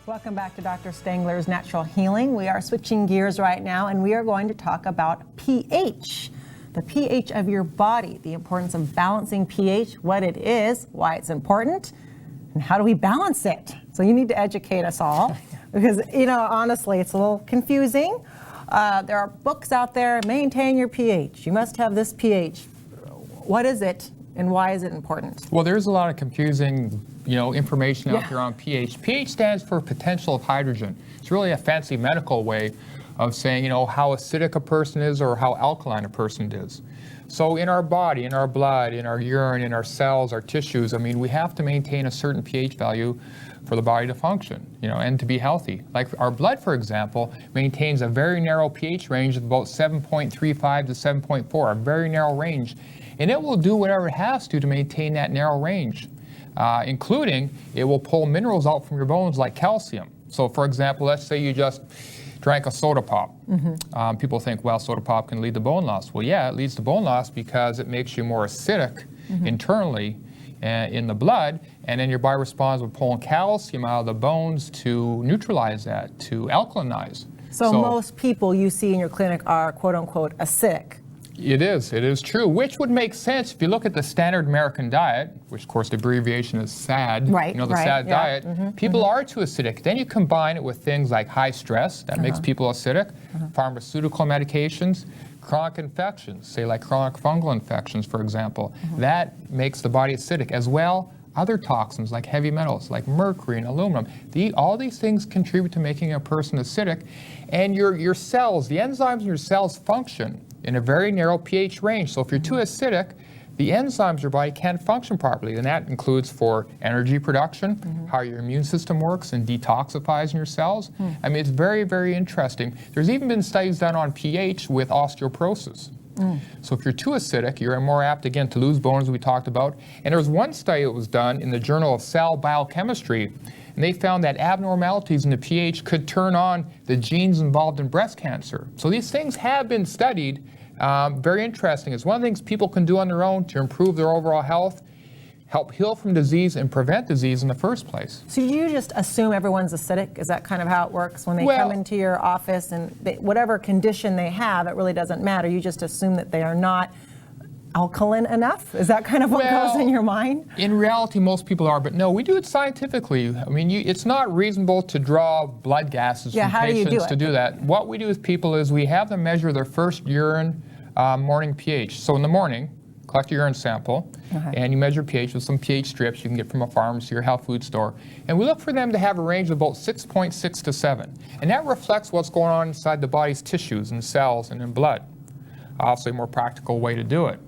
Welcome back to Dr. Stengler's Natural Healing. We are switching gears right now, and we are going to talk about pH, the pH of your body, the importance of balancing pH, what it is, why it's important, and how do we balance it? So you need to educate us all because, honestly, it's a little confusing. There are books out there, maintain your pH. You must have this pH. What is it, and why is it important? Well, there's a lot of confusing information out there on pH. pH stands for potential of hydrogen. It's really a fancy medical way of saying, how acidic a person is or how alkaline a person is. So in our body, in our blood, in our urine, in our cells, our tissues, we have to maintain a certain pH value for the body to function, and to be healthy. Like our blood, for example, maintains a very narrow pH range of about 7.35 to 7.4, a very narrow range. And it will do whatever it has to maintain that narrow range. Including it will pull minerals out from your bones like calcium. So for example, let's say you just drank a soda pop. Mm-hmm. People think, well, soda pop can lead to bone loss. Well, yeah, it leads to bone loss because it makes you more acidic internally in the blood, and then your body responds with pulling calcium out of the bones to neutralize that, to alkalinize. So most people you see in your clinic are quote unquote acidic. It is true, which would make sense if you look at the standard American diet, which of course the abbreviation is SAD, right, SAD diet, people are too acidic. Then you combine it with things like high stress, that makes people acidic, pharmaceutical medications, chronic infections, say like chronic fungal infections, for example, that makes the body acidic as well. Other toxins like heavy metals, like mercury and aluminum, all these things contribute to making a person acidic. And your cells, the enzymes in your cells function in a very narrow pH range. So if you're too acidic, the enzymes in your body can't function properly. And that includes for energy production, how your immune system works and detoxifies in your cells. It's very, very interesting. There's even been studies done on pH with osteoporosis. So if you're too acidic, you're more apt, again, to lose bones, we talked about. And there was one study that was done in the Journal of Cell Biochemistry, and they found that abnormalities in the pH could turn on the genes involved in breast cancer. So these things have been studied. Very interesting. It's one of the things people can do on their own to improve their overall health, help heal from disease, and prevent disease in the first place. So do you just assume everyone's acidic? Is that kind of how it works when they come into your office and whatever condition they have, it really doesn't matter. You just assume that they are not alkaline enough? Is that kind of what goes in your mind? In reality, most people are, but no, we do it scientifically. It's not reasonable to draw blood gases from patients to do that. What we do with people is we have them measure their first urine morning pH. So in the morning, collect your urine sample, and you measure pH with some pH strips you can get from a pharmacy or health food store. And we look for them to have a range of about 6.6 to 7. And that reflects what's going on inside the body's tissues and cells and in blood. Obviously a more practical way to do it.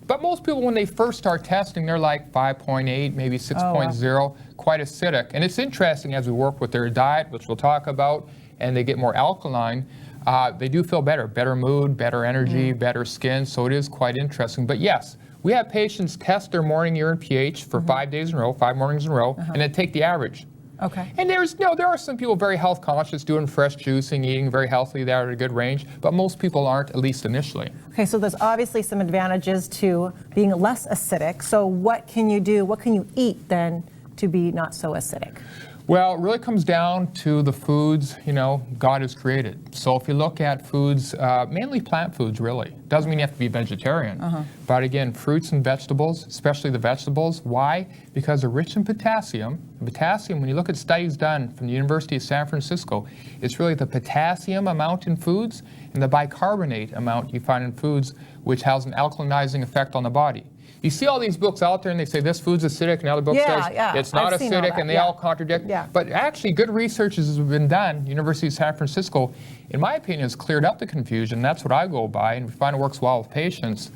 But most people, when they first start testing, they're like 5.8, maybe 6.0, quite acidic. And it's interesting as we work with their diet, which we'll talk about, and they get more alkaline, they do feel better. Better mood, better energy, better skin, so it is quite interesting. But yes, we have patients test their morning urine pH for 5 days in a row, 5 mornings in a row, and then take the average. Okay. And there are some people very health conscious, doing fresh juicing, eating very healthily, they're at a good range, but most people aren't, at least initially. Okay, so there's obviously some advantages to being less acidic. So what can you do, what can you eat then to be not so acidic? Well, it really comes down to the foods, God has created. So if you look at foods, mainly plant foods, really. Doesn't mean you have to be vegetarian. But again, fruits and vegetables, especially the vegetables. Why? Because they're rich in potassium. And potassium, when you look at studies done from the University of San Francisco, it's really the potassium amount in foods and the bicarbonate amount you find in foods, which has an alkalinizing effect on the body. You see all these books out there and they say this food's acidic, and other book says it's not acidic, and they all contradict. But actually good research has been done, University of San Francisco, in my opinion, has cleared up the confusion. That's what I go by, and we find it works well with patients.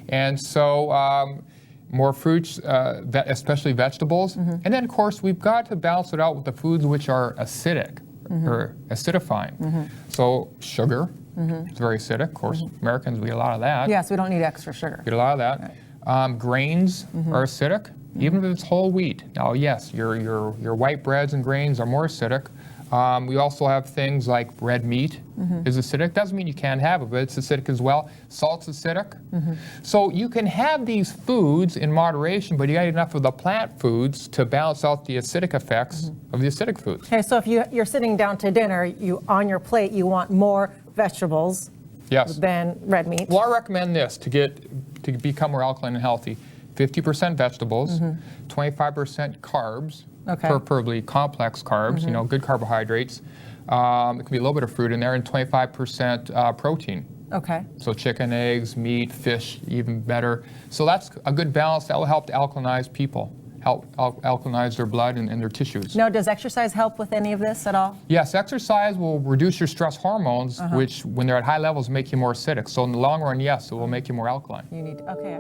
And so more fruits, especially vegetables. And then of course we've got to balance it out with the foods which are acidic or acidifying. So sugar, it's very acidic. Of course, Americans, we eat a lot of that. Yes, we don't need extra sugar. Get a lot of that. Right. Grains are acidic, even if it's whole wheat. Now, yes, your white breads and grains are more acidic. We also have things like red meat is acidic. Doesn't mean you can't have it, but it's acidic as well. Salt's acidic. So you can have these foods in moderation, but you got to eat enough of the plant foods to balance out the acidic effects of the acidic foods. Okay, so if you're sitting down to dinner, on your plate you want more vegetables than red meat. Well, I recommend this to become more alkaline and healthy. 50% vegetables, 25% carbs, preferably complex carbs, you know, good carbohydrates. It can be a little bit of fruit in there, and 25% protein. Okay. So chicken, eggs, meat, fish, even better. So that's a good balance. That will help to alkalinize people, help alkalinize their blood and their tissues. Now, does exercise help with any of this at all? Yes, exercise will reduce your stress hormones, which, when they're at high levels, make you more acidic. So in the long run, yes, it will make you more alkaline. You need, okay.